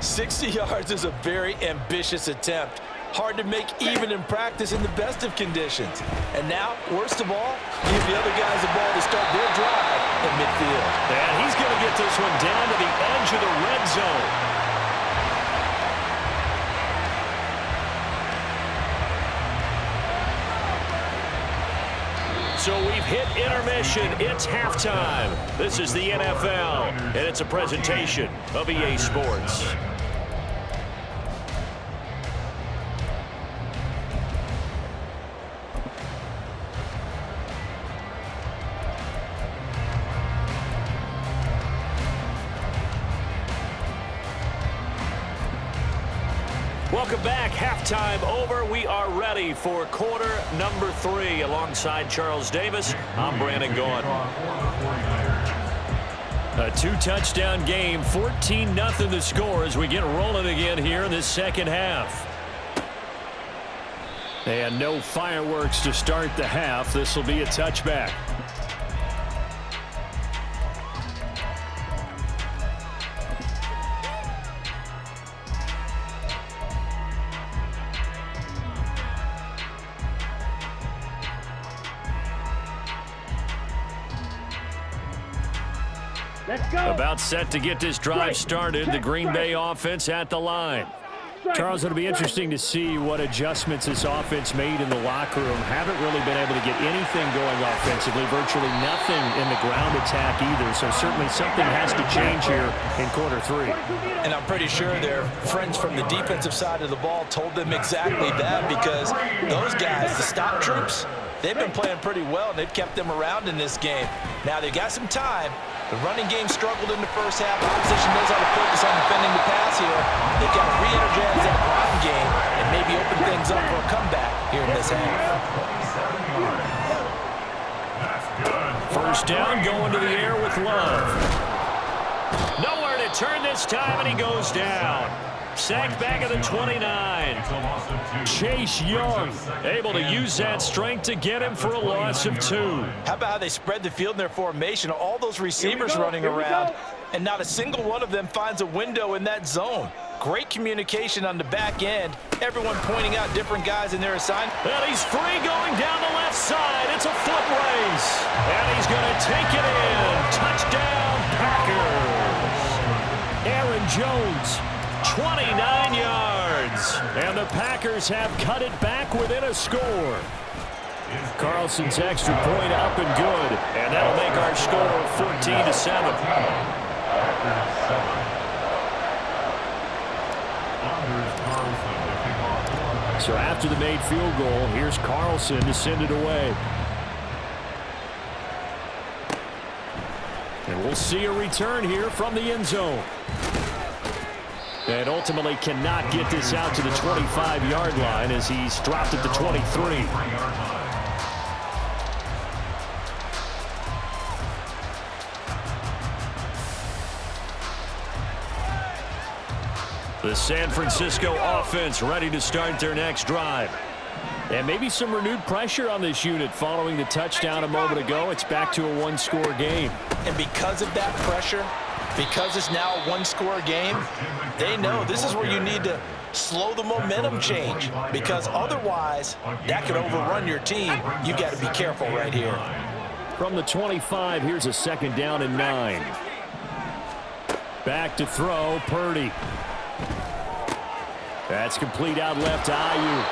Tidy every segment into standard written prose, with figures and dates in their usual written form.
60 yards is a very ambitious attempt. Hard to make even in practice in the best of conditions. And now, worst of all, give the other guys the ball to start their drive at midfield. And he's going to get this one down to the edge of the red zone. So we've hit intermission. It's halftime. This is the NFL, and it's a presentation of EA Sports. Welcome back. Halftime over. We are ready for quarter number 3. Alongside Charles Davis, I'm Brandon Gaughan. A 2-touchdown game, 14-0 the score as we get rolling again here in this second half. And no fireworks to start the half. This will be a touchback. About set to get this drive started. The Green Bay offense at the line. Charles, it'll be interesting to see what adjustments this offense made in the locker room. Haven't really been able to get anything going offensively. Virtually nothing in the ground attack either. So certainly something has to change here in quarter 3. And I'm pretty sure their friends from the defensive side of the ball told them exactly that, because those guys, the stop troops, they've been playing pretty well, and they've kept them around in this game. Now they've got some time. The running game struggled in the first half. Opposition knows how to focus on defending the pass here. They've got to re-energize that ground game and maybe open things up for a comeback here in this half. First down, going to the air with Love. Nowhere to turn this time, and he goes down. Sacked back at the 29. Chase Young able to use that strength to get him for a loss of 2. How about how they spread the field in their formation? All those receivers running around, and not a single one of them finds a window in that zone. Great communication on the back end. Everyone pointing out different guys in their assignment. And he's free going down the left side. It's a foot race. And he's going to take it in. Touchdown, Packers. Aaron Jones, 29 yards. And the Packers have cut it back within a score. Carlson's extra point up and good. And that'll make our score 14-7. So after the made field goal, here's Carlson to send it away. And we'll see a return here from the end zone. And ultimately cannot get this out to the 25-yard line as he's dropped at the 23. The San Francisco offense ready to start their next drive. And maybe some renewed pressure on this unit following the touchdown a moment ago. It's back to a one-score game. And because of that pressure, because it's now a one-score game, they know this is where you need to slow the momentum change, because otherwise that could overrun your team. You've got to be careful right here. From the 25, here's a second down and 9. Back to throw, Purdy. That's complete out left to Ayuk.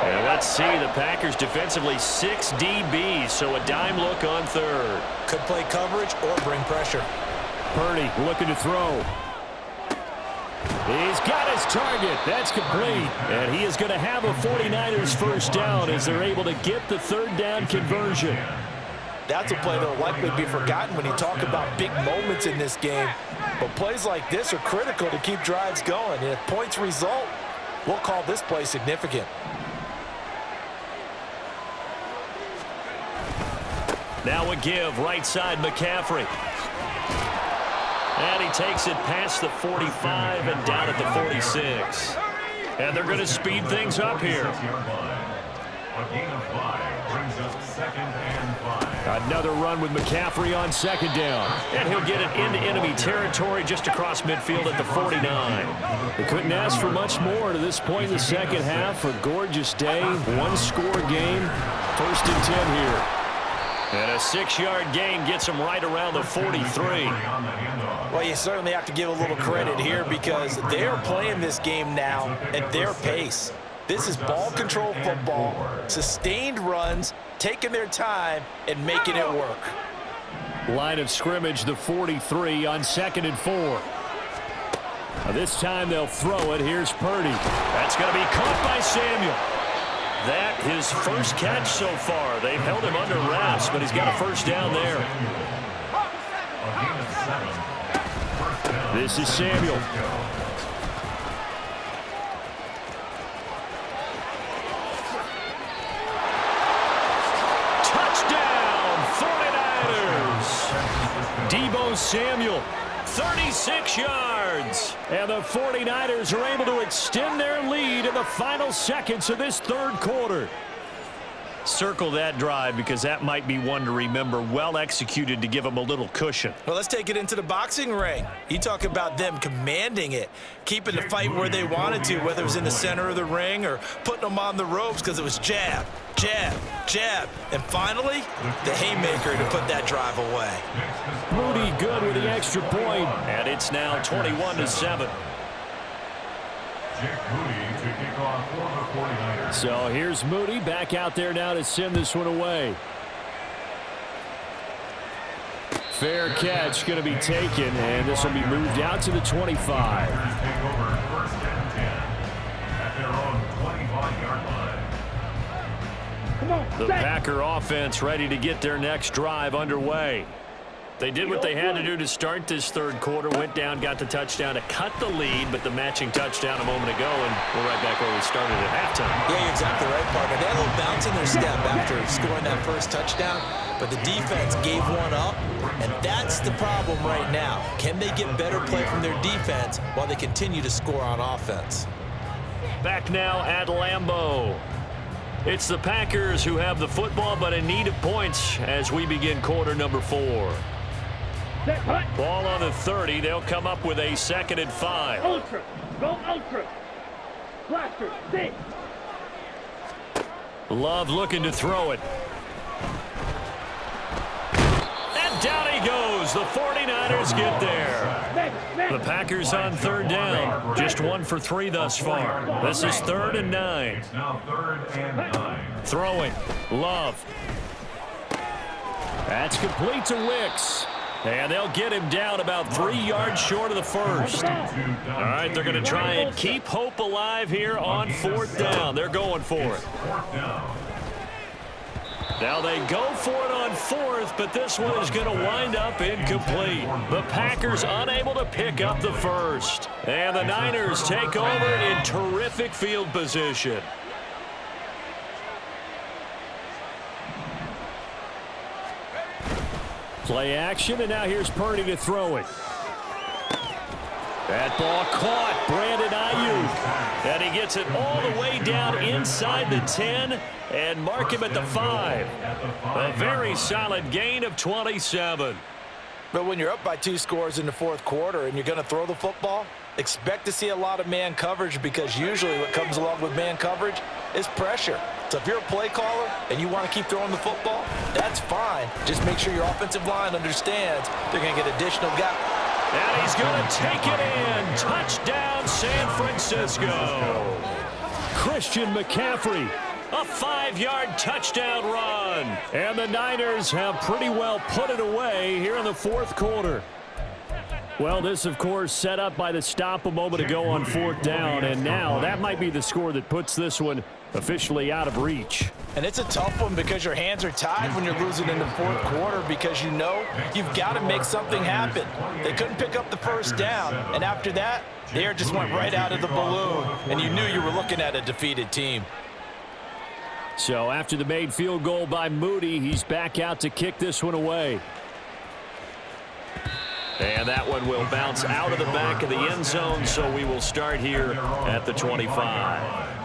And let's see, the Packers defensively 6 DBs, so a dime look on third. Could play coverage or bring pressure. Purdy looking to throw. He's got his target. That's complete. And he is going to have a 49ers first down as they're able to get the third down conversion. That's a play that will likely be forgotten when you talk about big moments in this game. But plays like this are critical to keep drives going. And if points result, we'll call this play significant. Now a give, right side, McCaffrey. And he takes it past the 45 and down at the 46. And they're going to speed things up here. A gain of 5 brings up 2nd and 5. Another run with McCaffrey on 2nd down. And he'll get it into enemy territory just across midfield at the 49. They couldn't ask for much more to this point in the second half. A gorgeous day, one-score game, 1st and 10 here. And a 6-yard gain gets him right around the 43. Well, you certainly have to give a little credit here because they're playing this game now at their pace. This is ball control football, sustained runs, taking their time and making it work. Line of scrimmage, the 43 on 2nd and 4. Now this time they'll throw it. Here's Purdy. That's going to be caught by Samuel. That his first catch so far. They've held him under wraps, but he's got a first down there. This is Samuel. Touchdown, 49ers. Deebo Samuel, 36 yards. And the 49ers are able to extend their lead in the final seconds of this 3rd quarter. Circle that drive because that might be one to remember. Well executed to give them a little cushion. Well, let's take it into the boxing ring. You talk about them commanding it, keeping the fight where they wanted to, whether it was in the center of the ring or putting them on the ropes because it was jab, jab, jab. And finally, the haymaker to put that drive away. Moody good with the extra point. And it's now 21-7. Jake Moody to kick off for the 49ers. So here's Moody back out there now to send this one away. Fair catch going to be taken, and this will be moved out to the 25. Take over 1st and 10 at their own 25-yard line. The Packer offense ready to get their next drive underway. They did what they had to do to start this 3rd quarter, went down, got the touchdown to cut the lead, but the matching touchdown a moment ago, and we're right back where we started at halftime. Yeah, you're exactly right, partner. They had a little bounce in their step after scoring that first touchdown, but the defense gave one up, and that's the problem right now. Can they get better play from their defense while they continue to score on offense? Back now at Lambeau. It's the Packers who have the football, but in need of points as we begin quarter number 4. Ball on the 30. They'll come up with a 2nd and 5. Ultra. Go ultra. Blaster. Six. Love looking to throw it. And down he goes. The 49ers get there. The Packers on 3rd down. Just 1 for 3 thus far. This is 3rd and 9. It's now 3rd and 9. Throwing. Love. That's complete to Wicks. And they'll get him down about 3 yards short of the first. All right, they're going to try and keep hope alive here on 4th down. They're going for it. Now they go for it on 4th, but this one is going to wind up incomplete. The Packers unable to pick up the first. And the Niners take over in terrific field position. Play action, and now here's Purdy to throw it. That ball caught. Brandon Ayuk. And he gets it all the way down inside the 10 and mark him at the 5. A very solid gain of 27. But when you're up by 2 scores in the 4th quarter and you're going to throw the football, expect to see a lot of man coverage because usually what comes along with man coverage is pressure. So if you're a play caller and you want to keep throwing the football, that's fine. Just make sure your offensive line understands they're going to get additional guys. And he's going to take it in. Touchdown, San Francisco. Christian McCaffrey. A 5-yard touchdown run. And the Niners have pretty well put it away here in the 4th quarter. Well, this, of course, set up by the stop a moment ago on 4th down. And now that might be the score that puts this one officially out of reach. And it's a tough one because your hands are tied when you're losing in the 4th quarter because you know you've got to make something happen. They couldn't pick up the first down. And after that, the air just went right out of the balloon. And you knew you were looking at a defeated team. So after the made field goal by Moody, he's back out to kick this one away. And that one will bounce out of the back of the end zone, so we will start here at the 25.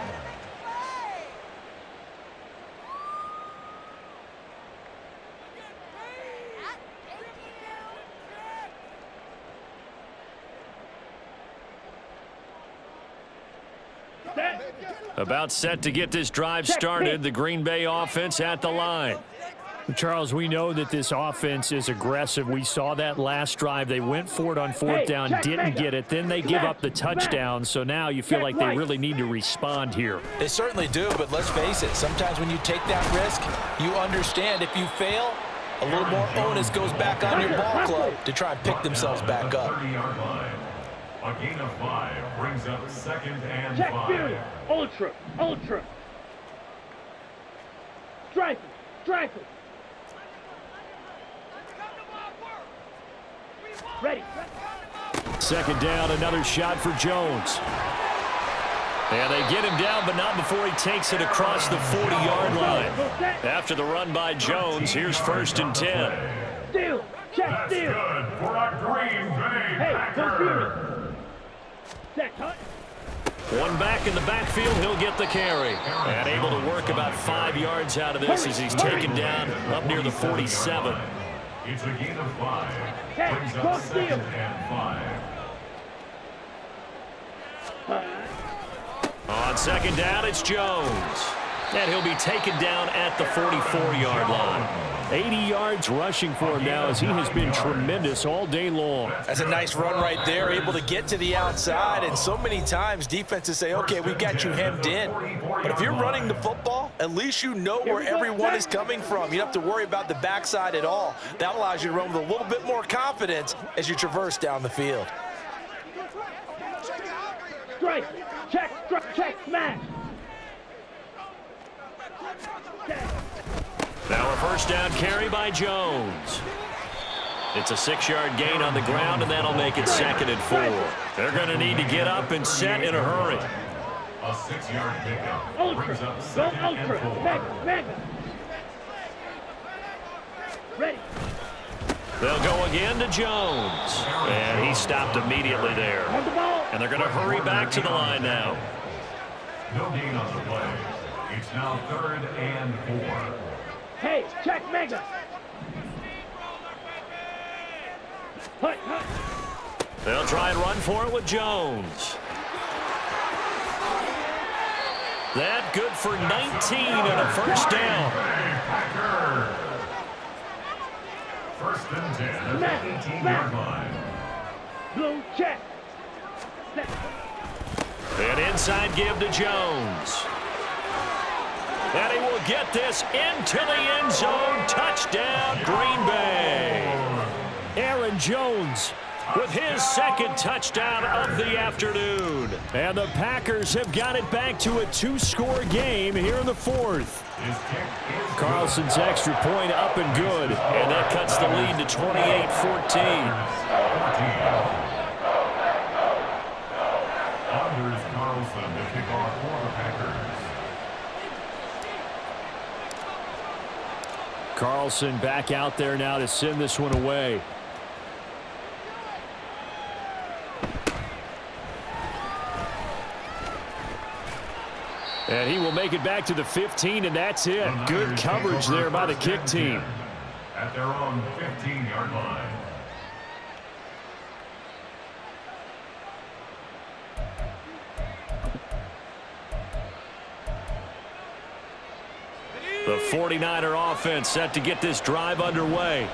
About set to get this drive started. The Green Bay offense at the line. Charles, we know that this offense is aggressive. We saw that last drive. They went for it on fourth down, didn't get it. Then they give up the touchdown. So now you feel like they really need to respond here. They certainly do, but let's face it. Sometimes when you take that risk, you understand if you fail, a little more onus goes back on your ball club to try and pick themselves back up. A gain of 5 brings up 2nd and 5. Check theory. Ultra. Strike it. Ready. Second down, another shot for Jones. And they get him down, but not before he takes it across the 40-yard line. After the run by Jones, here's 1st and 10. Steal. Check steal. Good for a Green Bay Packer. Set cut. One back in the backfield, he'll get the carry. And able to work about 5 yards out of this as he's taken down up near the 47. It's a gain of 5. Hey, Brings go up steal. 2nd and 5. On second down, it's Jones. And he'll be taken down at the 44-yard line. 80 yards rushing for him now as he has been tremendous all day long. That's a nice run right there, able to get to the outside. And so many times defenses say, okay, we've got you hemmed in. But if you're running the football, at least you know where everyone is coming from. You don't have to worry about the backside at all. That allows you to run with a little bit more confidence as you traverse down the field. Strike. Check, smash. Now a first down carry by Jones. It's a 6-yard gain on the ground, and that'll make it 2nd and 4. They're going to need to get up and set in a hurry. A 6-yard pickup. Ultra. Brings up Go 2nd and ultra. 4. Mega. Ready. They'll go again to Jones. And he stopped immediately there. On the ball. And they're going to hurry back to the line now. No gain on the play. It's now 3rd and 4. Hey, check mega. Hut. They'll try and run for it with Jones. That good for 19 and a first down. Packer. 1st and 10 at the 18-yard line. Blue check. An inside give to Jones. And he will get this into the end zone. Touchdown, Green Bay. Aaron Jones with his 2nd touchdown of the afternoon. And the Packers have got it back to a 2-score game here in the 4th. Carlson's extra point up and good. And that cuts the lead to 28-14. Anders Carlson to kick off for the Packers. Carlson back out there now to send this one away. And he will make it back to the 15, and that's it. Good coverage there by the kick team. At their own 15-yard line. The 49er offense set to get this drive underway.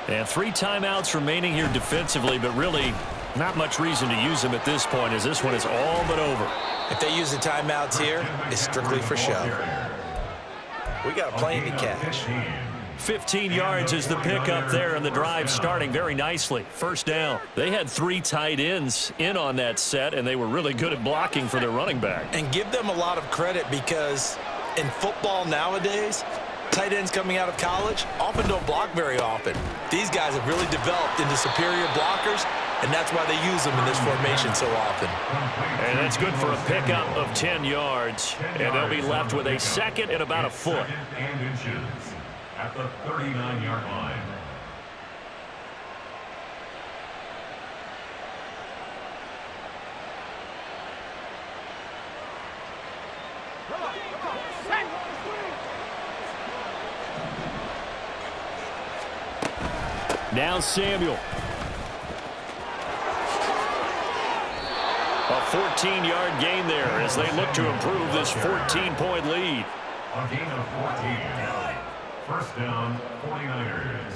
And 3 timeouts remaining here defensively, but really not much reason to use them at this point as this one is all but over. If they use the timeouts here, it's strictly for show. We got a plane to catch. 15 yards is the pickup there, and the drive starting very nicely. First down. They had 3 tight ends in on that set, and they were really good at blocking for their running back. And give them a lot of credit because in football nowadays, tight ends coming out of college often don't block very often. These guys have really developed into superior blockers, and that's why they use them in this formation so often. And that's good for a pickup of 10 yards. And they'll be left with a 2nd and about a foot. And inches at the 39-yard line. Now Samuel. A 14-yard gain there as they look to improve this 14-point lead. A gain of 14. First down, 49ers.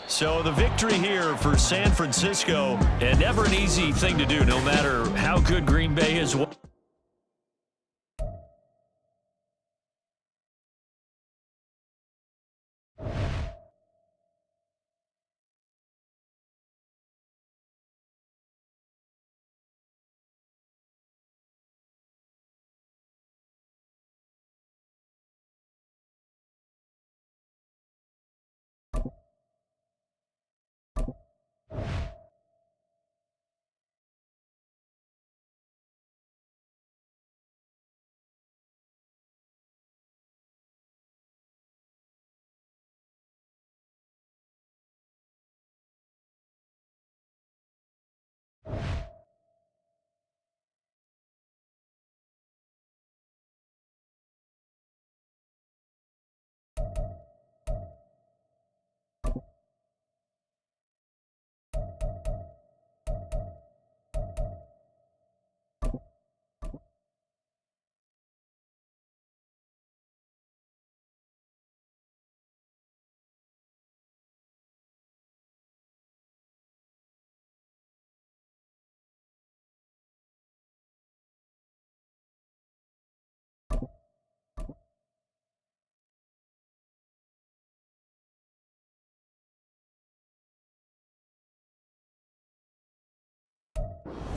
So the victory here for San Francisco, and never an easy thing to do, no matter how good Green Bay is.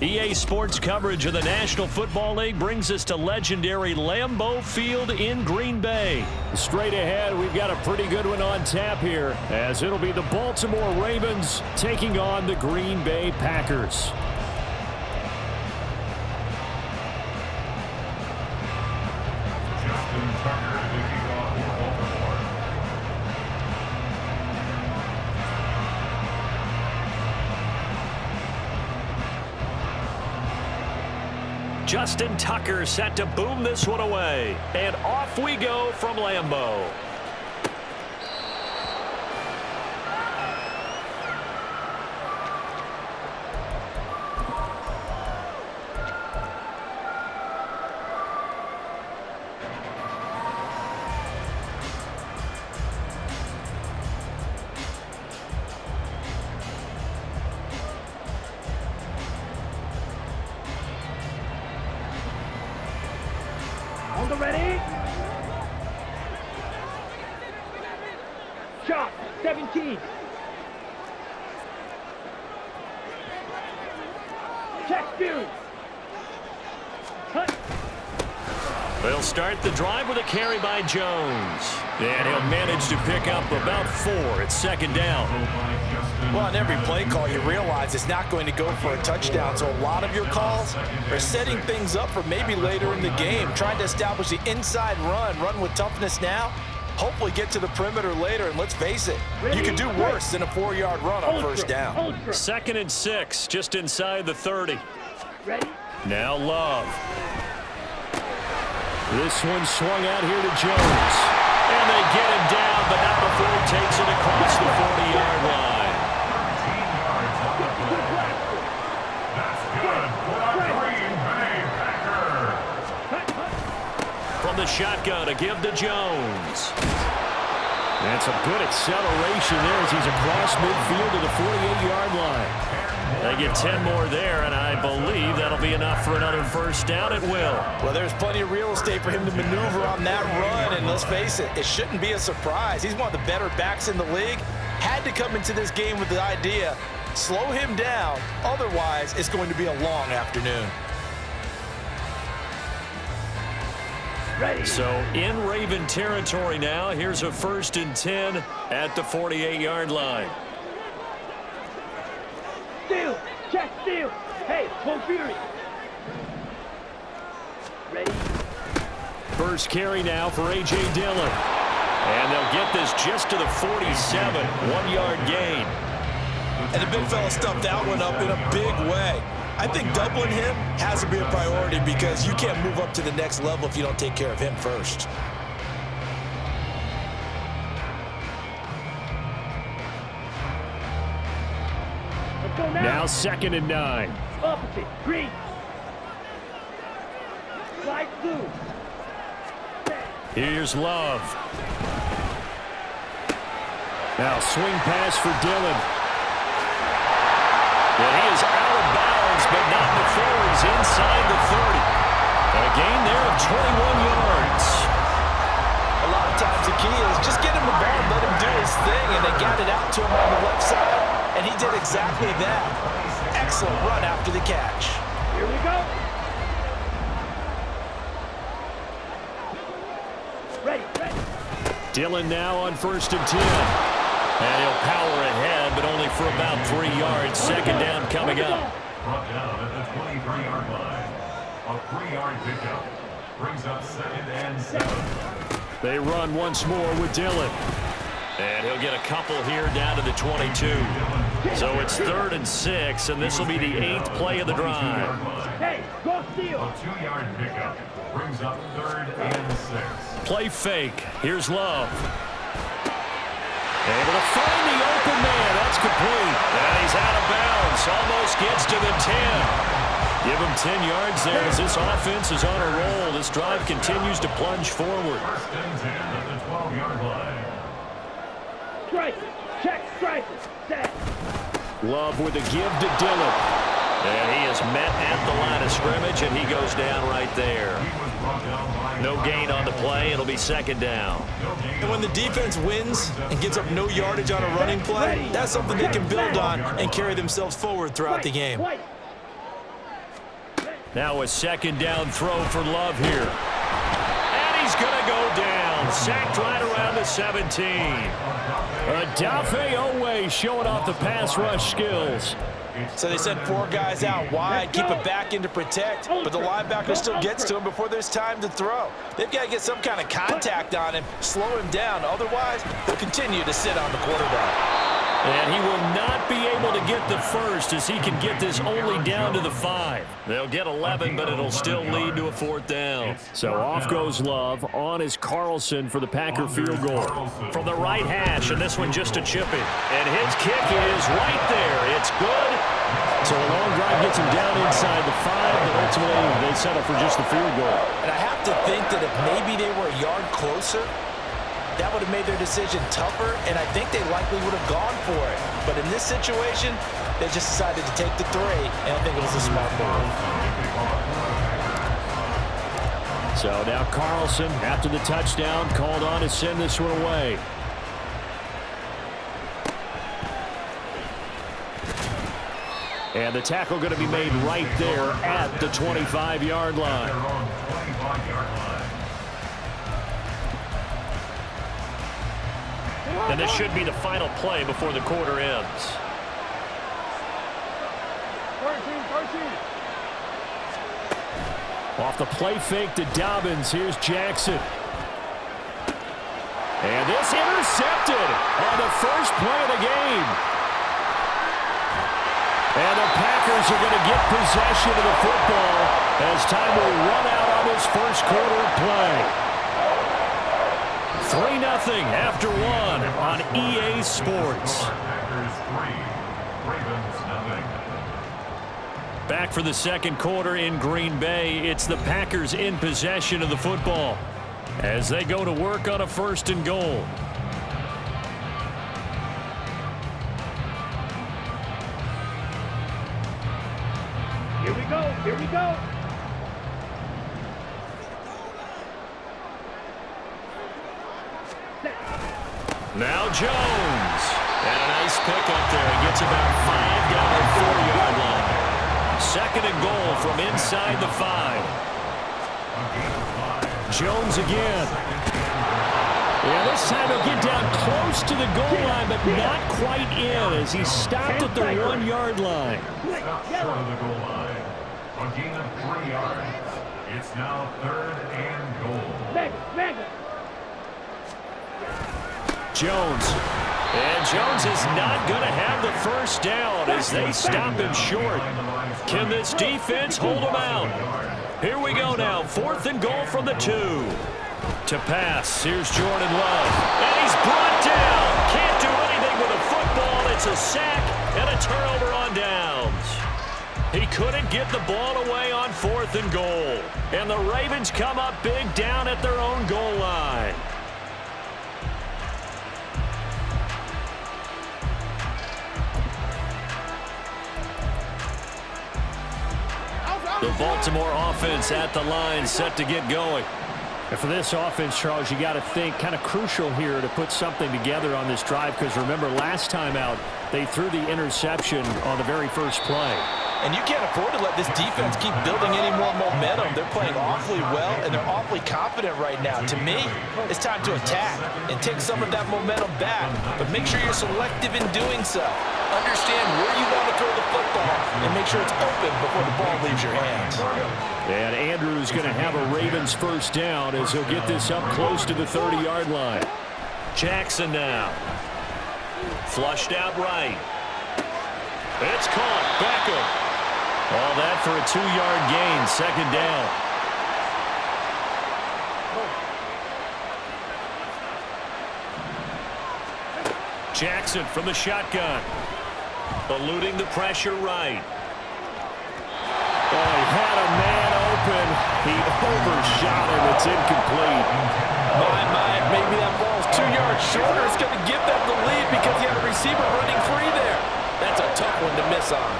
EA Sports coverage of the National Football League brings us to legendary Lambeau Field in Green Bay. Straight ahead, we've got a pretty good one on tap here, as it'll be the Baltimore Ravens taking on the Green Bay Packers. Justin Tucker to kick off for Baltimore. Justin Tucker set to boom this one away. And off we go from Lambeau. On the ready. Shot, 17. Check view. Cut. They'll start the drive with a carry by Jones. And he'll manage to pick up about 4 at second down. Well, on every play call, you realize it's not going to go for a touchdown. So a lot of your calls are setting things up for maybe later in the game, trying to establish the inside run with toughness now, hopefully get to the perimeter later. And let's face it, you could do worse than a 4-yard run on first down. Second and 6, just inside the 30. Ready? Now Love. This one swung out here to Jones. And they get him down, but not before he takes it across the 40-yard line. 13 yards on the play. That's good for the Green Bay Packers. From the shotgun to give to Jones. That's a good acceleration there as he's across midfield to the 48-yard line. They get 10 more there, and I believe that'll be enough for another first down. It will. Well, there's plenty of real estate for him to maneuver on that run, and let's face it, it shouldn't be a surprise. He's one of the better backs in the league. Had to come into this game with the idea, slow him down, otherwise it's going to be a long afternoon. Ready. So in Raven territory now, here's a 1st and 10 at the 48-yard line. Steal. Check steal. Hey, full fury. Ready. First carry now for A.J. Dillon. And they'll get this just to the 47, 1-yard gain. And the big fella stuffed that one up in a big way. I think doubling him has to be a priority because you can't move up to the next level if you don't take care of him first. Now 2nd and 9. Opposite. Green. Slide through. Here's Love. Now swing pass for Dillon. And he is out of bounds, but not before he's inside the 30. A gain there of 21 yards. A lot of times the key is just get him the ball and let him do his thing, and they got it out to him on the left side, and he did exactly that. Excellent run after the catch. Here we go. Ready. Dillon now on 1st and 10. And he'll power ahead, but only for about 3 yards. 2nd down coming up. Brought down at the 23-yard line. A 3-yard pickup brings up 2nd and 7. They run once more with Dillon. And he'll get a couple here down to the 22. So it's 3rd and 6, and this will be the 8th play of the drive. Hey, go steal. A 2-yard pickup brings up 3rd and 6. Play fake. Here's Love. Able to find the open man. That's complete. And he's out of bounds. Almost gets to the 10. Give him 10 yards there as this offense is on a roll. This drive continues to plunge forward. 1st and 10 at the 12-yard line. Strike. Check strike. Set. Love with a give to Dillon. And he is met at the line of scrimmage, and he goes down right there. No gain on the play. It'll be 2nd down. And when the defense wins and gets up no yardage on a running play, that's something they can build on and carry themselves forward throughout the game. Now a 2nd down throw for Love here. And he's going to go down. Sacked right around the 17. Adafe Owe showing off the pass rush skills. So they send 4 guys out wide, keep it back in to protect, but the linebacker still gets to him before there's time to throw. They've got to get some kind of contact on him, slow him down. Otherwise, they'll continue to sit on the quarterback. And he will not be able to get the first as he can get this only down to the 5. They'll get 11, but it'll still lead to a 4th down. So off goes Love. On is Carlson for the Packer field goal. From the right hash, and this one just a chip in. And his kick is right there. It's good. So a long drive gets him down inside the 5, but ultimately they settle for just the field goal. And I have to think that if maybe they were a yard closer, that would have made their decision tougher, and I think they likely would have gone for it. But in this situation, they just decided to take the 3, and I think it was a smart move. So now Carlson, after the touchdown, called on to send this one away. And the tackle going to be made right there at the 25-yard line. And this should be the final play before the quarter ends. 13. Off the play fake to Dobbins. Here's Jackson. And this intercepted on the first play of the game. And the Packers are going to get possession of the football as time will run out on this first quarter of play. 3-0 after 1 on EA Sports. Back for the second quarter in Green Bay. It's the Packers in possession of the football as they go to work on a 1st and goal. Here we go. Now Jones. And a nice pick up there. He gets about 5 down the 4-yard line. 2nd and goal from inside the 5. Jones again. Yeah, this time he'll get down close to the goal line, but not quite in as he stopped at the 1-yard line. Stop short of the goal line. A gain of 3 yards. It's now 3rd and goal. Jones. And Jones is not going to have the first down as they stop him short. Can this defense hold him out? Here we go now. 4th and goal from the 2. To pass. Here's Jordan Love. And he's brought down. Can't do anything with a football. It's a sack. And a turnover on downs. He couldn't get the ball away on 4th and goal. And the Ravens come up big down at their own goal line. The Baltimore offense at the line, set to get going. And for this offense, Charles, you got to think kind of crucial here to put something together on this drive, because remember, last time out, they threw the interception on the very first play. And you can't afford to let this defense keep building any more momentum. They're playing awfully well, and they're awfully confident right now. To me, it's time to attack and take some of that momentum back, but make sure you're selective in doing so. Understand where you want to throw the football and make sure it's open before the ball leaves your hands. And Andrews going to have a Ravens first down as he'll get this up close to the 30-yard line. Jackson now. Flushed out right. It's caught. Beckham. All that for a 2-yard gain. Second down. Jackson from the shotgun. Eluding the pressure right. Oh, he had a man open. He overshot him. It's incomplete. Maybe that ball's 2 yards shorter. It's going to give them the lead because he had a receiver running free there. That's a tough one to miss on.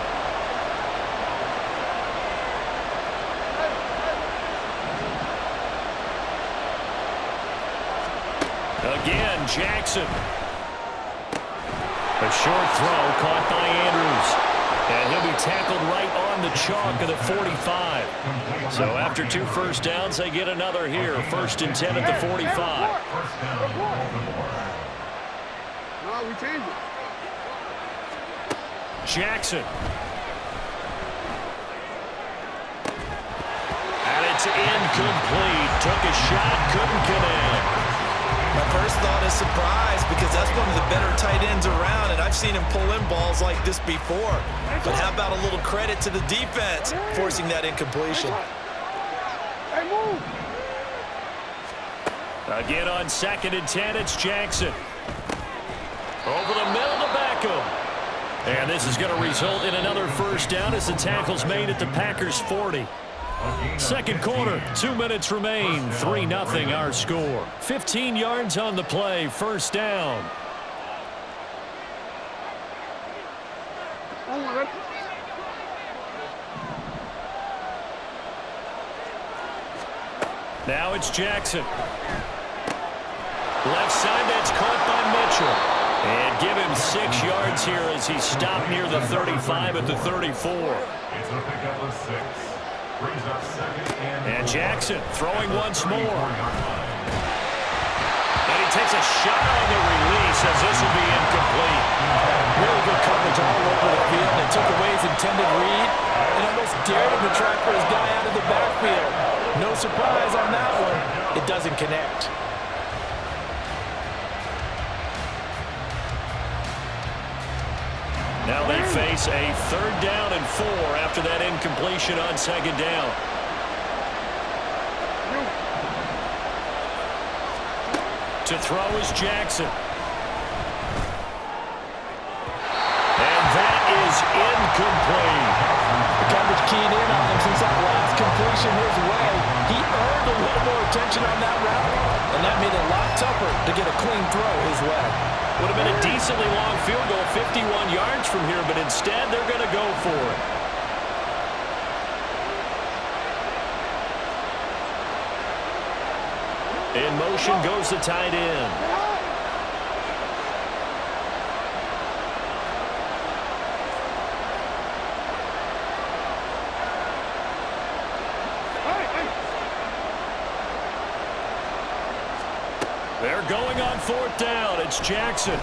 Again, Jackson. A short throw caught by Andrews. And he'll be tackled right on the chalk of the 45. So after 2 first downs, they get another here. 1st and 10 at the 45. No, we changed it. Jackson. And it's incomplete. Took a shot, couldn't connect. My first thought is surprise, because that's one of the better tight ends around, and I've seen him pull in balls like this before. But how about a little credit to the defense forcing that incompletion? Hey, move. Again on 2nd and 10, it's Jackson. Over the middle to Beckham. And this is going to result in another first down as the tackle's made at the Packers' 40. Second quarter, 2 minutes remain, 3-0 our score. 15 yards on the play, first down. Now it's Jackson. Left side, that's caught by Mitchell. And give him 6 yards here as he stopped near the 35 at the 34. It's a pickup of 6. Brings up 2nd And Jackson throwing once more. And he takes a shot on the release as this will be incomplete. Really good coverage all over the field. They took away his intended read and almost dared him to try for his guy out of the backfield. No surprise on that one. It doesn't connect. Now they face a 3rd down and 4 after that incompletion on 2nd down. To throw is Jackson. And that is incomplete. The coverage keyed in on him since that last completion his way. He earned a little more attention on that route, and that made it a lot tougher to get a clean throw his way. Would have been a decently long field goal, 51 yards from here, but instead they're going to go for it. In motion goes the tight end. They're going on 4th down. It's Jackson.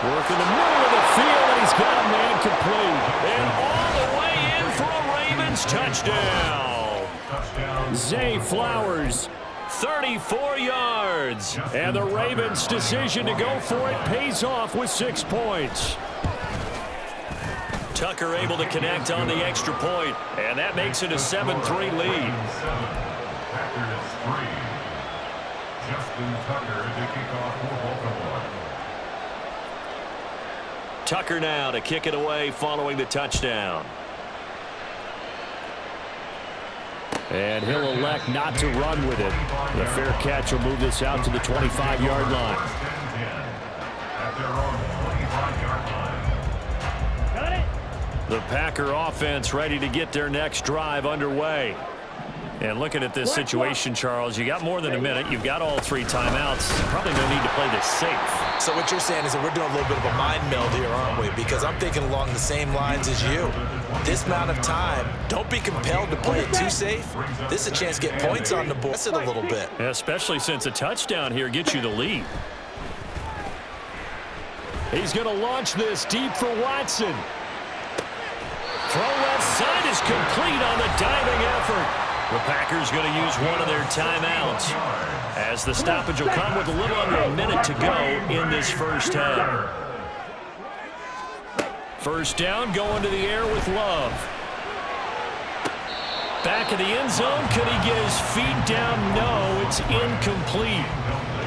Working the middle of the field, and he's got a man complete. And all the way in for a Ravens touchdown. Zay Flowers, 34 yards. And the Ravens' decision to go for it pays off with 6 points. Tucker able to connect on the extra point, and that makes it a 7-3 lead. Packers 3. Justin Tucker to kick off for Baltimore. Tucker now to kick it away following the touchdown. And he'll elect not to run with it. The fair catch will move this out to the 25-yard line. At their own 25-yard line. Got it. The Packer offense ready to get their next drive underway. And looking at this situation, Charles, you got more than a minute. You've got all 3 timeouts. Probably no need to play this safe. So what you're saying is that we're doing a little bit of a mind meld here, aren't we? Because I'm thinking along the same lines as you. This amount of time, don't be compelled to play it too safe. This is a chance to get points on the board. That's it a little bit. Especially since a touchdown here gets you the lead. He's going to launch this deep for Watson. Throw left side is complete on the diving effort. The Packers going to use one of their timeouts, as the stoppage will come with a little under a minute to go in this first half. First down, going to the air with Love. Back in the end zone, could he get his feet down? No, it's incomplete.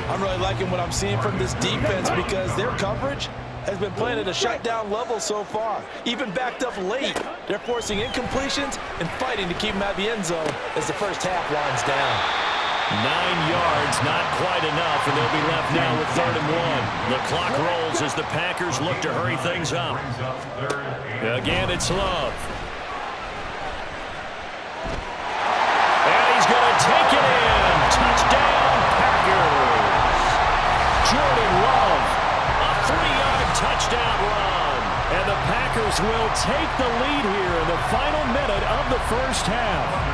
I'm really liking what I'm seeing from this defense because their coverage has been playing at a shutdown level so far. Even backed up late, they're forcing incompletions and fighting to keep them out of the end zone as the first half winds down. 9 yards, not quite enough, and they'll be left now with 3rd and 1. The clock rolls as the Packers look to hurry things up. Again, it's Love. And he's going to take it in. Touchdown, Packers. Jordan Love, a 3-yard touchdown run. And the Packers will take the lead here in the final minute of the first half.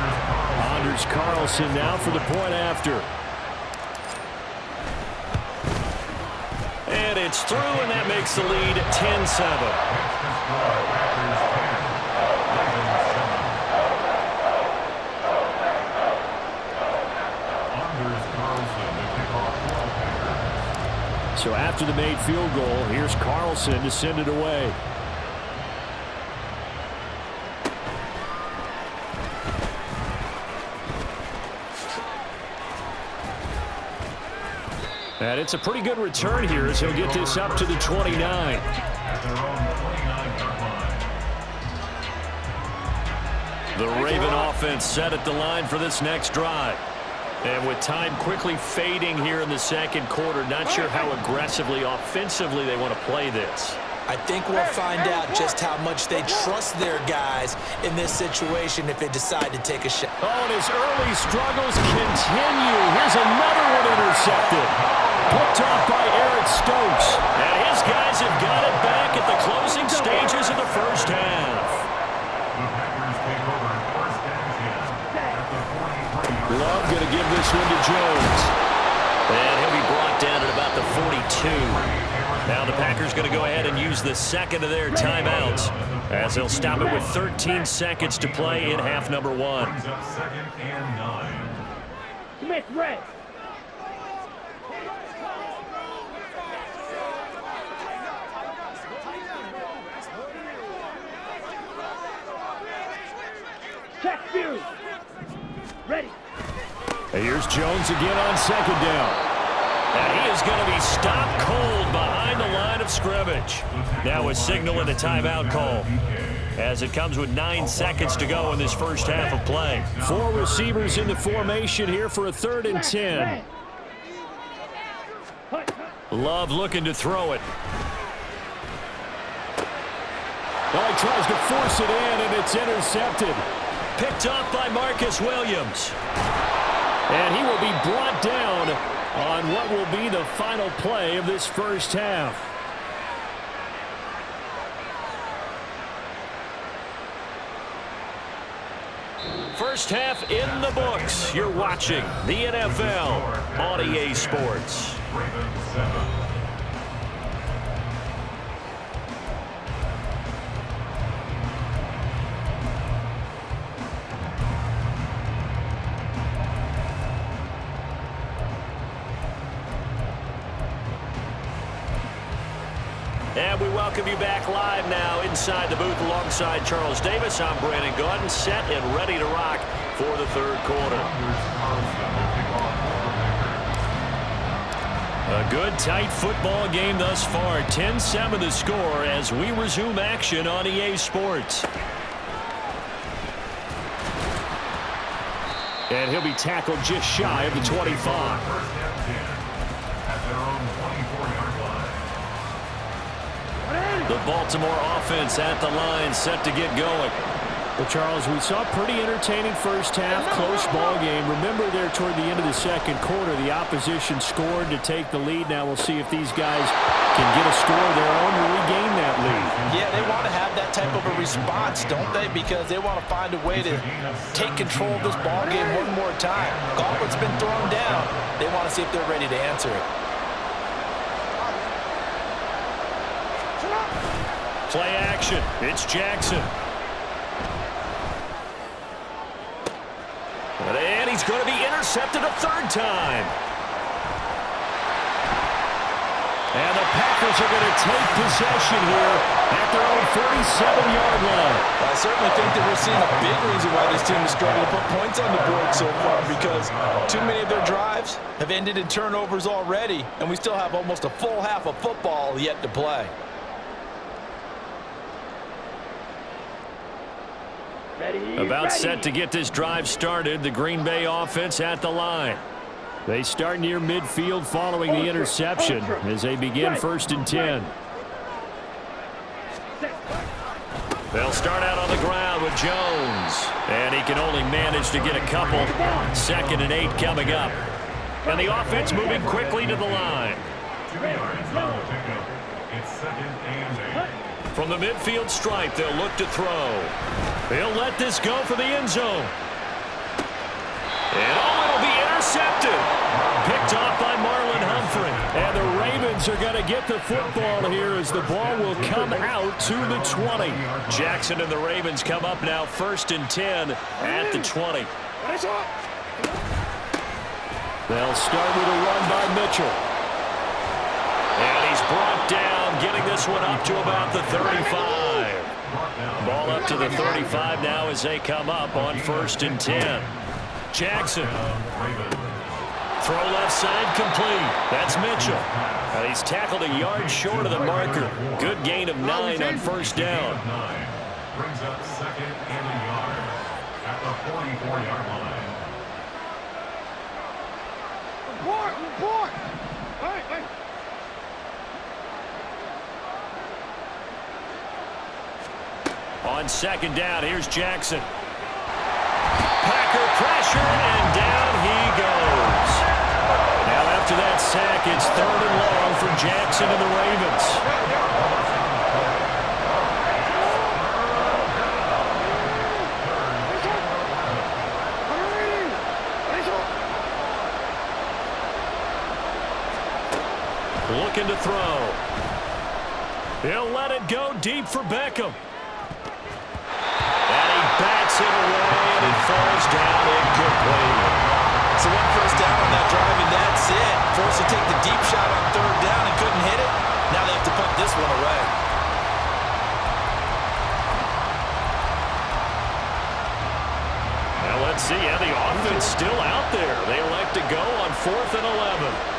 Anders Carlson now for the point after. And it's through, and that makes the lead 10-7. So after the made field goal, here's Carlson to send it away. And it's a pretty good return here as he'll get this up to the 29. The Raven offense set at the line for this next drive. And with time quickly fading here in the second quarter, not sure how aggressively, offensively they want to play this. I think we'll find out just how much they trust their guys in this situation if they decide to take a shot. Oh, and his early struggles continue. Here's another one intercepted. Picked off by Eric Stokes. And his guys have got it back at the closing stages of the first half. Love going to give this one to Jones. And he'll be brought down at about the 42. Now the Packers going to go ahead and use the second of their timeouts as they'll stop it with 13 seconds to play in half number 1. Smith, red. Check view. Ready. Here's Jones again on second down. And he is going to be stopped cold behind the line of scrimmage. Now a signal and a timeout call as it comes with 9 seconds to go in this first half of play. 4 receivers in the formation here for a 3rd and 10. Love looking to throw it. Well, he tries to force it in, and it's intercepted. Picked off by Marcus Williams. And he will be brought down on what will be the final play of this first half. First half in the books. You're watching the NFL on EA Sports. And we welcome you back live now inside the booth alongside Charles Davis. I'm Brandon Gaudin, set and ready to rock for the third quarter. A good, tight football game thus far. 10-7 the score as we resume action on EA Sports. And he'll be tackled just shy of the 25. The Baltimore offense at the line, set to get going. Well, Charles, we saw a pretty entertaining first half, close ball game. Remember there toward the end of the second quarter, the opposition scored to take the lead. Now we'll see if these guys can get a score of their own to regain that lead. Yeah, they want to have that type of a response, don't they? Because they want to find a way to take control of this ball game one more time. Gauntlet's been thrown down. They want to see if they're ready to answer it. Play action. It's Jackson. And he's going to be intercepted a third time. And the Packers are going to take possession here at their own 47-yard line. I certainly think that we're seeing a big reason why this team is struggling to put points on the board so far, because too many of their drives have ended in turnovers already, and we still have almost a full half of football yet to play. About set to get this drive started. The Green Bay offense at the line. They start near midfield following the interception as they begin 1st and 10. They'll start out on the ground with Jones. And he can only manage to get a couple. 2nd and 8 coming up. And the offense moving quickly to the line. 2 yards on the pickup. It's 2nd and 8. From the midfield stripe, they'll look to throw. They'll let this go for the end zone. And it'll be intercepted. Picked off by Marlon Humphrey. And the Ravens are going to get the football here as the ball will come out to the 20. Jackson and the Ravens come up now 1st and 10 at the 20. They'll start with a run by Mitchell. And he's brought down, getting this one up to about the 35. Ball up to the 35 now as they come up on 1st and 10. Jackson. Throw left side complete. That's Mitchell. And he's tackled a yard short of the marker. Good gain of 9 on 1st down. Brings up 2nd and a yard at the 44-yard line. Report! Hey! On 2nd down, here's Jackson. Packer pressure, and down he goes. Now after that sack, it's 3rd and long for Jackson and the Ravens. Looking to throw. He'll let it go deep for Beckham. Bats it away, and it falls down incomplete. So 1 first down on that drive, and that's it. Forced to take the deep shot on 3rd down and couldn't hit it. Now they have to punt this one away. Now let's see. Yeah, the offense still out there. They elect to go on 4th and 11.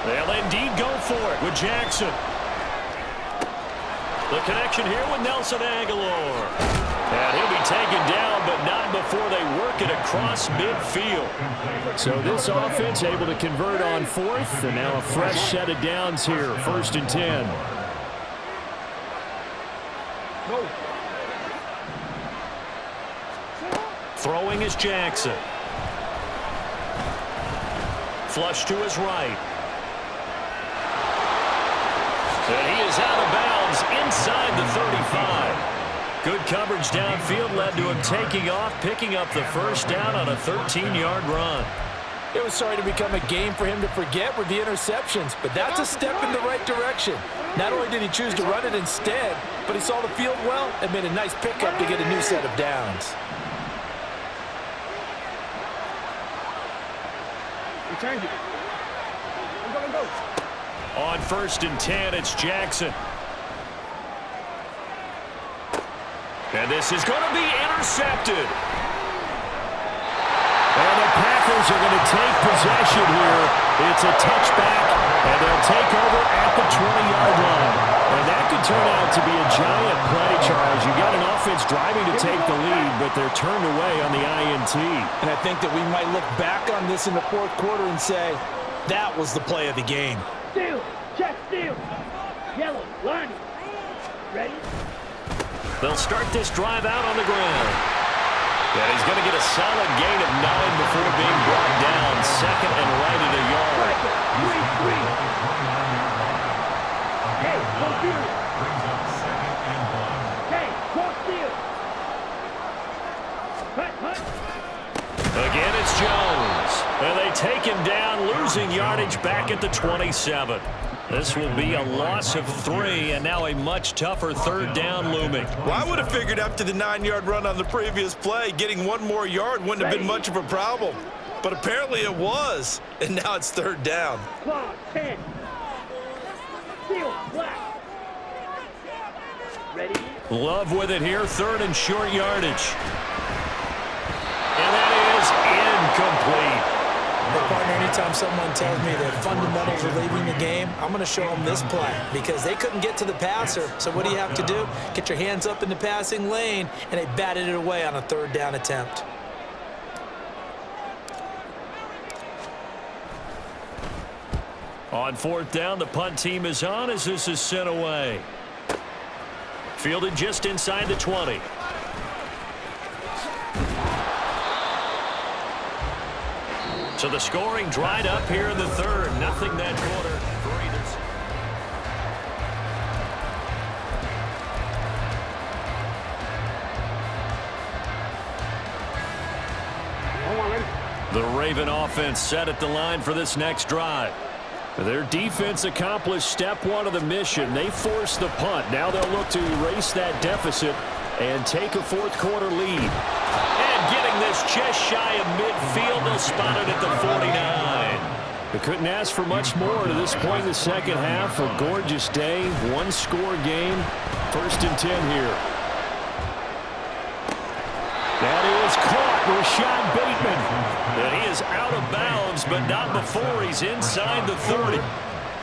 They'll indeed go for it with Jackson. The connection here with Nelson Aguilar. And he'll be taken down, but not before they work it across midfield. So this offense able to convert on 4th, and now a fresh set of downs here, 1st and 10. Throwing is Jackson. Flush to his right. And he is out of bounds inside the 35. Good coverage downfield led to him taking off, picking up the 1st down on a 13-yard run. It was starting to become a game for him to forget with the interceptions, but that's a step in the right direction. Not only did he choose to run it instead, but he saw the field well and made a nice pickup to get a new set of downs. Change it. Go. On 1st and 10, it's Jackson. And this is going to be intercepted. And the Packers are going to take possession here. It's a touchback, and they'll take over at the 20-yard line. And that could turn out to be a giant play, Charles. You got an offense driving to take the lead, but they're turned away on the INT. And I think that we might look back on this in the fourth quarter and say, that was the play of the game. Steal, check, steal. Yellow, line. Ready? They'll start this drive out on the ground. And he's going to get a solid gain of 9 before being brought down. Second and right at a yard. 3-3. Hey, go steal. Brings up 2nd and 1. Hey, go steal. Hut. Again, it's Jones. And they take him down, losing yardage back at the 27. This will be a loss of 3, and now a much tougher third down looming. Well, I would have figured after the 9-yard run on the previous play, getting one more yard wouldn't have been much of a problem. But apparently it was, and now it's third down. Claw, 10. Steal, black. Ready? Love with it here, third and short yardage. And that is incomplete. But partner, anytime someone tells me the fundamentals are leaving the game, I'm going to show them this play because they couldn't get to the passer. So what do you have to do? Get your hands up in the passing lane, and they batted it away on a third down attempt. On fourth down, the punt team is on as this is sent away. Fielded just inside the 20. So the scoring dried up here in the third. Nothing that quarter. The Raven offense set at the line for this next drive. Their defense accomplished step 1 of the mission. They forced the punt. Now they'll look to erase that deficit and take a fourth quarter lead. And getting this just shy of midfield, they'll spot it at the 49. They couldn't ask for much more to this point in the second half. A gorgeous day, one-score game. First and 10 here. That is caught, Rashad Bateman. And he is out of bounds, but not before he's inside the 30.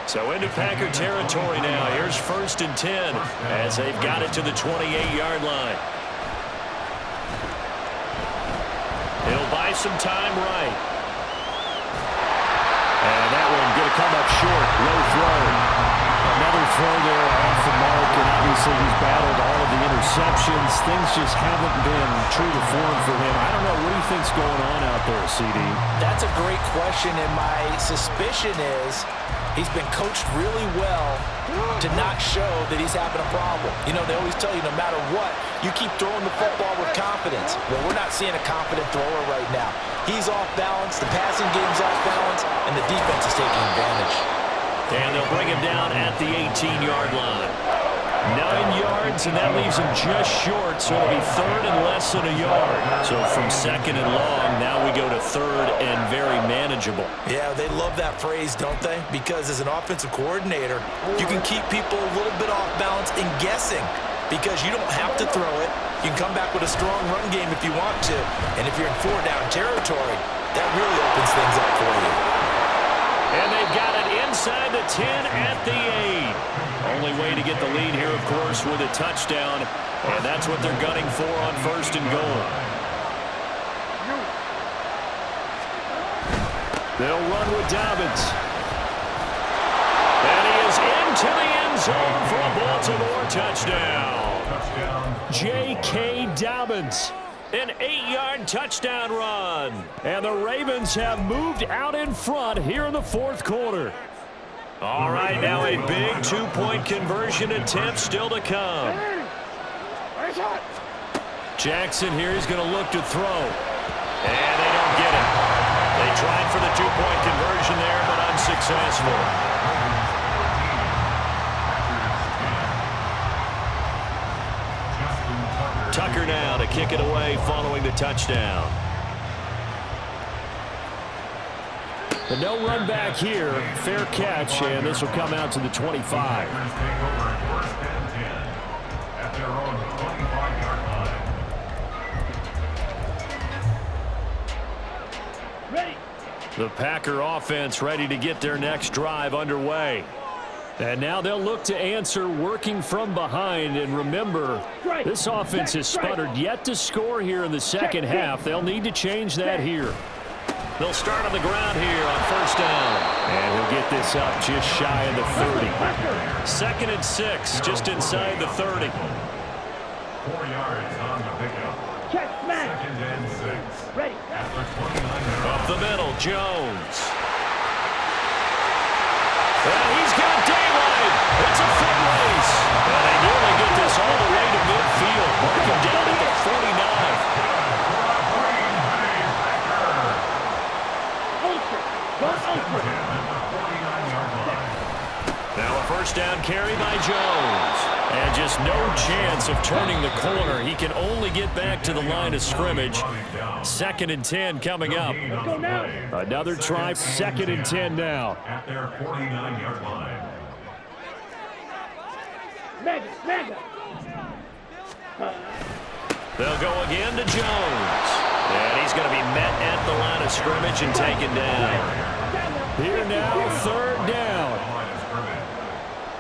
So into Packer territory now. Here's first and 10 as they've got it to the 28-yard line. He'll buy some time right. And that one going to come up short. Low throw. Another throw there off the mark, and obviously he's battled all of the interceptions. Things just haven't been true to form for him. I don't know. What do you think's going on out there, CD? That's a great question, and my suspicion is he's been coached really well to not show that he's having a problem. You know, they always tell you no matter what, you keep throwing the football with confidence. Well, we're not seeing a confident thrower right now. He's off balance, the passing game's off balance, and the defense is taking advantage. And they'll bring him down at the 18-yard line. 9 yards, and that leaves him just short, so it'll be third and less than a yard. So from second and long, now we go to third and very manageable. Yeah, they love that phrase, don't they? Because as an offensive coordinator, you can keep people a little bit off balance and guessing because you don't have to throw it. You can come back with a strong run game if you want to. And if you're in 4-down territory, that really opens things up for you. And they've got it inside the 10 at the 8. Only way to get the lead here, of course, with a touchdown. And that's what they're gunning for on first and goal. They'll run with Dobbins. And he is into the end zone for a Baltimore touchdown. J.K. Dobbins. An 8-yard touchdown run. And the Ravens have moved out in front here in the fourth quarter. All right, now a big 2-point conversion attempt still to come. Jackson here is going to look to throw. And they don't get it. They tried for the 2-point conversion there, but unsuccessful. Tucker now to kick it away following the touchdown. But no run back here. Fair catch, and this will come out to the 25. The Packer offense ready to get their next drive underway. And now they'll look to answer working from behind. And remember, this offense has sputtered yet to score here in the second half. They'll need to change that here. They'll start on the ground here on first down. And he'll get this up just shy of the 30. 2nd and 6, just inside the 30. 4 yards on the pickup. 2nd and 6. Ready. After 29 yards. Up the middle, Jones. And he's got daylight. It's a foot race. And they nearly get this all the way to midfield. Mark him down at the 49. Now a first down carry by Jones. And just no chance of turning the corner. He can only get back to the line of scrimmage. 2nd and 10 coming up. Another try, 2nd and 10 now. At their 49-yard line. Mega. They'll go again to Jones. And he's going to be met at the line of scrimmage and taken down. Here now, 3rd down.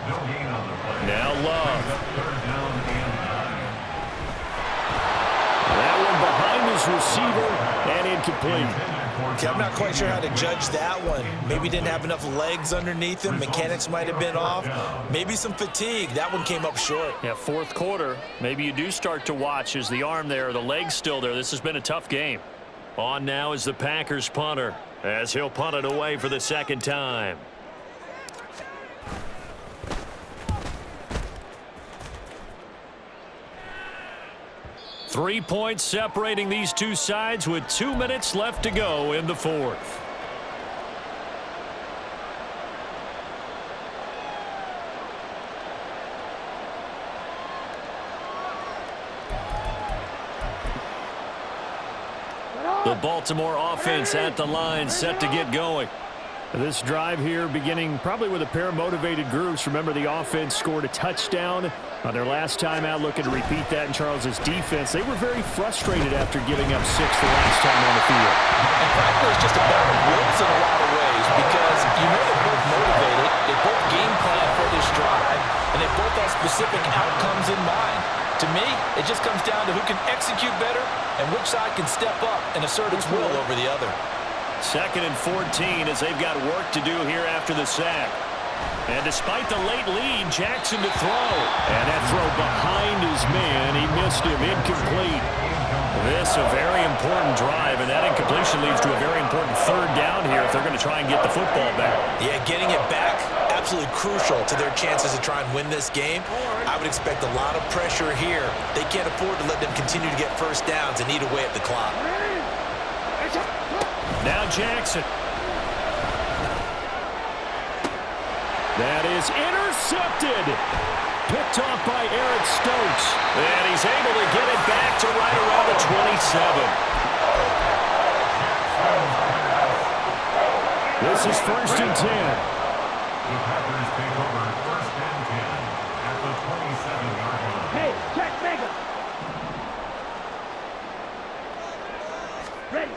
No gain on the play. Now Love. 3rd down and 9. That one behind his receiver and incomplete. Okay, I'm not quite sure how to judge that one. Maybe didn't have enough legs underneath him. Mechanics might have been off. Maybe some fatigue. That one came up short. Yeah, 4th quarter. Maybe you do start to watch as the arm there, the leg's still there. This has been a tough game. On now is the Packers punter as he'll punt it away for the 2nd time. Three points separating these two sides with 2 minutes left to go in the 4th. The Baltimore offense at the line, set to get going. This drive here beginning probably with a pair of motivated groups. Remember, the offense scored a touchdown on their last time out, looking to repeat that in Charles's defense. They were very frustrated after giving up 6 the last time on the field. And frankly, it's just a battle of wills in a lot of ways because you know they're both motivated, they both game plan for this drive, and they both have specific outcomes in mind. To me, it just comes down to who can execute better and which side can step up and assert its will over the other. 2nd and 14 as they've got work to do here after the sack. And despite the late lead, Jackson to throw. And that throw behind his man. He missed him. Incomplete. This a very important drive, and that incompletion leads to a very important 3rd down here if they're going to try and get the football back. Yeah, getting it back, absolutely crucial to their chances to try and win this game. I would expect a lot of pressure here. They can't afford to let them continue to get first downs and eat away at the clock. Now Jackson. That is intercepted. Picked off by Eric Stokes. And he's able to get it back to right around the 27. This is 1st and 10. The Packers take over 1st and 10 at the 27-yard line. Hey, check Mega. Ready.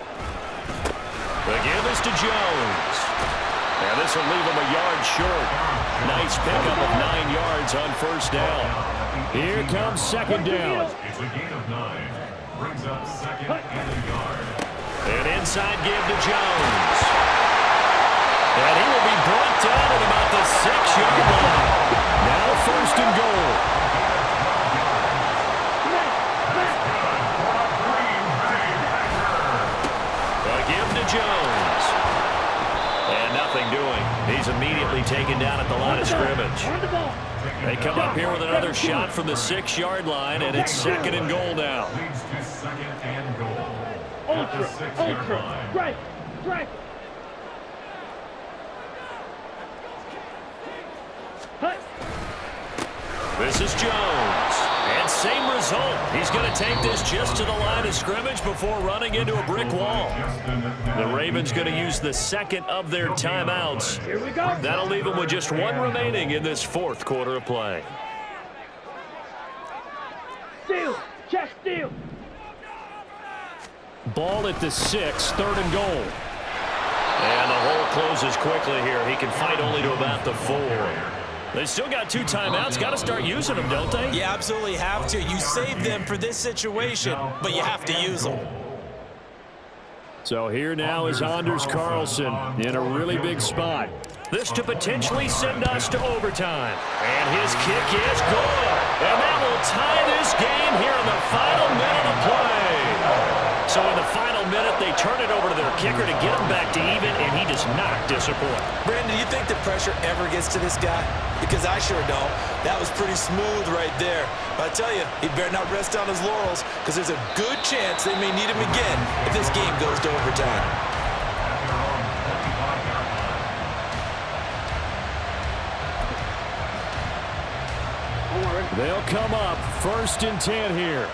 The give is to Jones. And this will leave him a yard short. Nice pickup of 9 yards on 1st down. Here comes 2nd down. It's a gain of 9. Brings up 2nd and a yard. An inside give to Jones. And he will be brought down at about the 6-yard line. Now 1st and goal. A give to Jones. And nothing doing. He's immediately taken down at the line of scrimmage. They come up here with another shot from the 6-yard line, and it's 2nd and goal now. Leads to 2nd and goal. At the 6-yard line. Strike. This is Jones. And same result. He's going to take this just to the line of scrimmage before running into a brick wall. The Ravens going to use the 2nd of their timeouts. Here we go. That'll leave them with just 1 remaining in this 4th quarter of play. Steal. Check steal. Ball at the 6, 3rd and goal. And the hole closes quickly here. He can fight only to about the 4. They still got 2 timeouts. Got to start using them, don't they? You absolutely have to. You save them for this situation, but you have to use them. So here now is Anders Carlson in a really big spot. This to potentially send us to overtime. And his kick is good. And that will tie this game here in the final minute of play. So in the final minute, they turn it over to their kicker to get him back to even, and he does not disappoint. Brandon, do you think the pressure ever gets to this guy? Because I sure don't. That was pretty smooth right there. But I tell you, he better not rest on his laurels, because there's a good chance they may need him again if this game goes to overtime. They'll come up 1st and 10 here.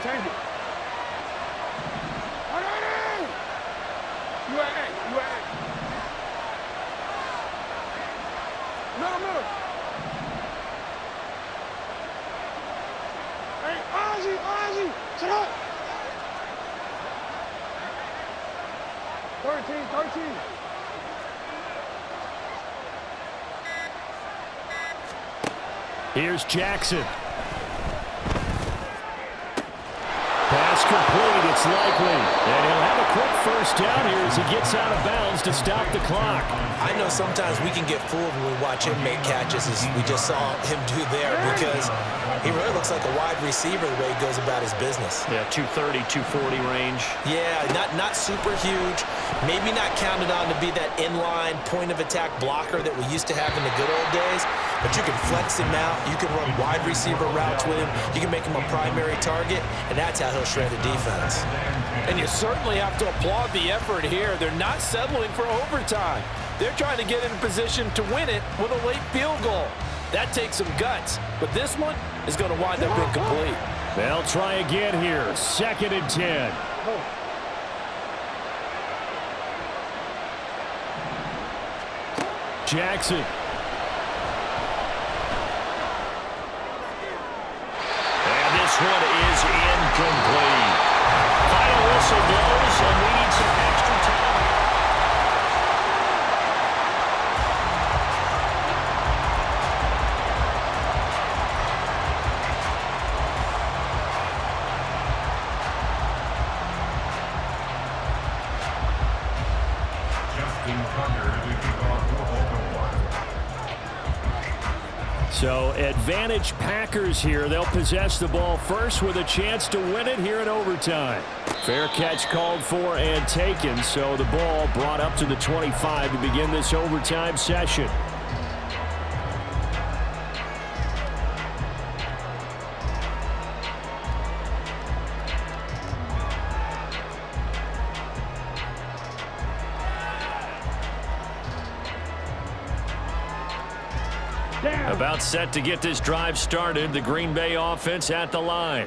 Change it. UAA. Middle. Hey, Ozzy, shut up. 13. Here's Jackson. Pass complete, it's likely. And he'll have a quick first down here as he gets out of bounds to stop the clock. I know sometimes we can get fooled when we watch him make catches, as we just saw him do there, because he really looks like a wide receiver the way he goes about his business. Yeah, 230, 240 range. Yeah, not super huge. Maybe not counted on to be that inline point-of-attack blocker that we used to have in the good old days, but you can flex him out. You can run wide receiver routes with him. You can make him a primary target, and that's how he'll shred the defense. And you certainly have to applaud the effort here. They're not settling for overtime. They're trying to get in position to win it with a late field goal. That takes some guts, but this one is going to wind up incomplete. They'll try again here. 2nd and 10. Jackson. And this one is incomplete. Final whistle blows, and we need some extra time. So advantage Packers here. They'll possess the ball first with a chance to win it here in overtime. Fair catch called for and taken, so the ball brought up to the 25 to begin this overtime session. About set to get this drive started. The Green Bay offense at the line.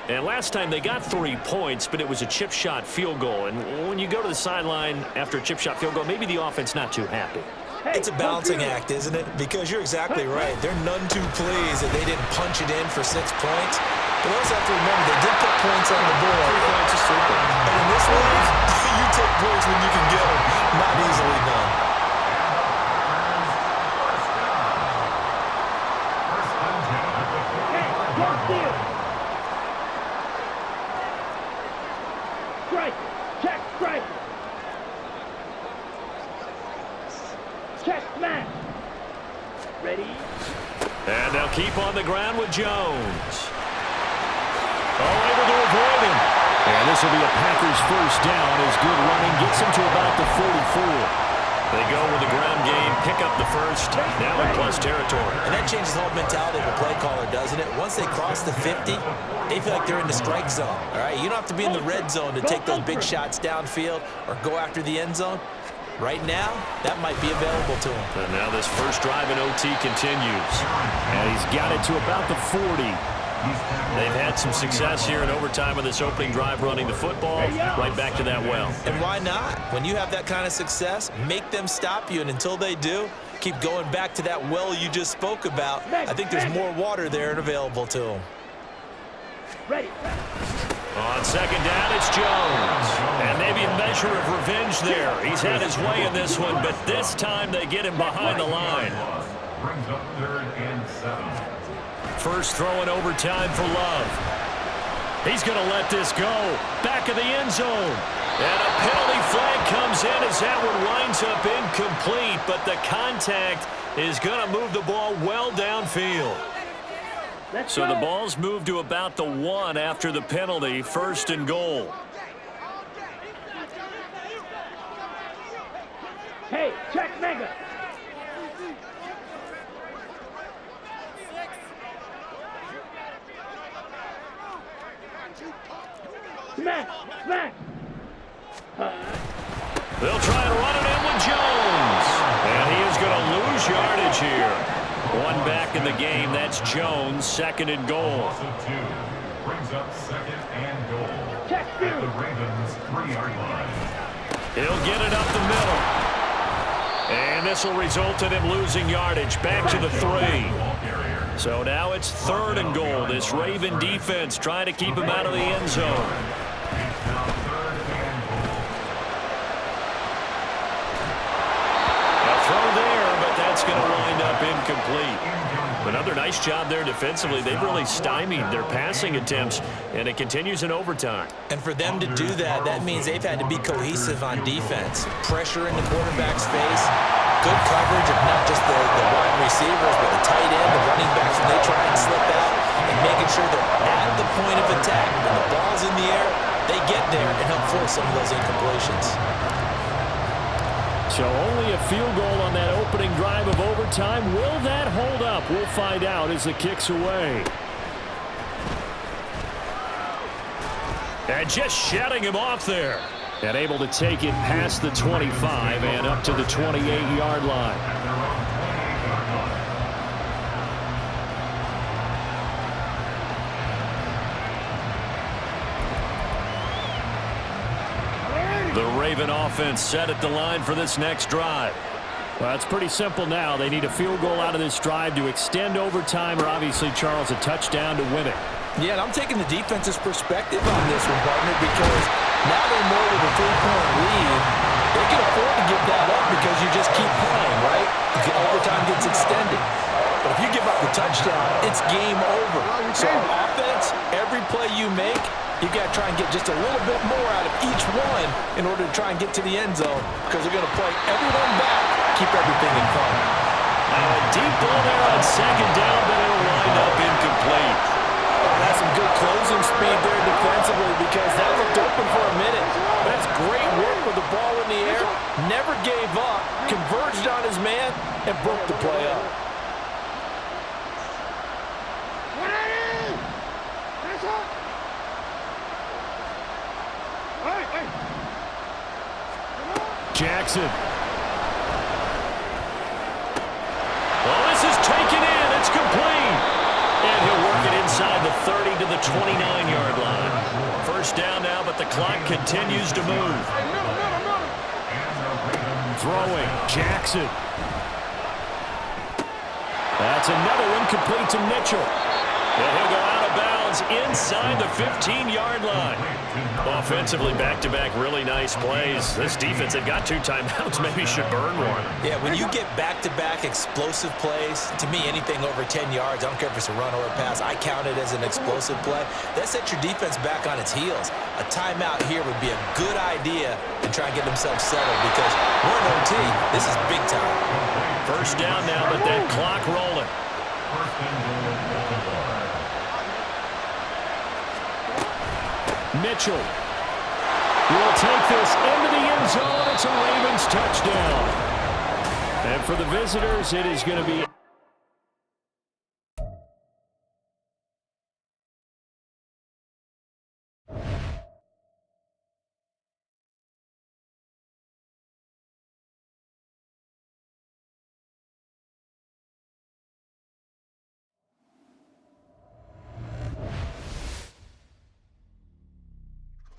And last time they got 3 points, but it was a chip shot field goal. And when you go to the sideline after a chip shot field goal, maybe the offense not too happy. It's a balancing act, isn't it? Because you're exactly right. They're none too pleased that they didn't punch it in for 6 points. But we also have to remember they did put points on the board. 3 points is 3 points. And in this league, you take points when you can get them. Not easily done. And they'll keep on the ground with Jones. Oh, able to avoid him. And this will be a Packers first down as good running gets him to about the 44. They go with the ground game, pick up the first, now in plus territory. And that changes the whole mentality of the play caller, doesn't it? Once they cross the 50, they feel like they're in the strike zone, all right? You don't have to be in the red zone to take those big shots downfield or go after the end zone. Right now, that might be available to him. And now this first drive in OT continues. And he's got it to about the 40. They've had some success here in overtime on this opening drive running the football. Right back to that well. And why not? When you have that kind of success, make them stop you. And until they do, keep going back to that well you just spoke about. I think there's more water there and available to them. Ready. On second down, it's Jones. And maybe a measure of revenge there. He's had his way in this one, but this time they get him behind the line. Brings up 3rd and 7. First throw in overtime for Love. He's going to let this go. Back of the end zone. And a penalty flag comes in as that one winds up incomplete, but the contact is going to move the ball well downfield. So the ball's moved to about the 1 after the penalty, 1st and goal. Hey, check mega. Smack, smack. They'll try and run it in with Jones. And he is going to lose yardage here. One back in the game. That's Jones, 2nd and goal. Also 2. Brings up 2nd and goal. Check At the Ravens' 3-yard line. He'll get it up the middle. And this will result in him losing yardage. Back to the 3. So now it's 3rd and goal. This Raven defense trying to keep him out of the end zone. It's now 3rd and goal. A throw there, but that's going to wind up incomplete. Another nice job there defensively. They've really stymied their passing attempts, and it continues in overtime. And for them to do that, that means they've had to be cohesive on defense. Pressure in the quarterback's face, good coverage of not just the wide receivers, but the tight end, the running backs when they try and slip out, and making sure they're at the point of attack. When the ball's in the air, they get there and help force some of those incompletions. So only a field goal on that opening drive of overtime. Will that hold up? We'll find out as the kick's away. And just shutting him off there. And able to take it past the 25 and up to the 28-yard line. The Raven offense set at the line for this next drive. Well, it's pretty simple now. They need a field goal out of this drive to extend overtime, or obviously, Charles, a touchdown to win it. Yeah, and I'm taking the defense's perspective on this one, partner, because now they're more with a 3-point lead. They can afford to give that up because you just keep playing, right? Overtime gets extended. But if you give up the touchdown, it's game over. So on offense, every play you make, you've got to try and get just a little bit more out of each one in order to try and get to the end zone, because they're going to play everyone back, keep everything in front. A deep ball there on second down, but it'll wind up incomplete. That's some good closing speed there defensively, because that looked open for a minute. That's great work with the ball in the air. Never gave up, converged on his man, and broke the play up. Jackson. Well, this is taken in. It's complete. And he'll work it inside the 30 to the 29-yard line. First down now, but the clock continues to move. Throwing. Jackson. That's another one complete to Mitchell. And he'll go out of bounds inside the 15-yard line. Offensively, back-to-back really nice plays. This defense had got 2 timeouts. Maybe should burn one. Yeah, when you get back-to-back explosive plays, to me, anything over 10 yards, I don't care if it's a run or a pass, I count it as an explosive play. That sets your defense back on its heels. A timeout here would be a good idea and try and get themselves settled, because we're in OT. This is big time. First down now, but that clock rolling. First and goal. Mitchell will take this into the end zone. It's a Ravens touchdown. And for the visitors, it is going to be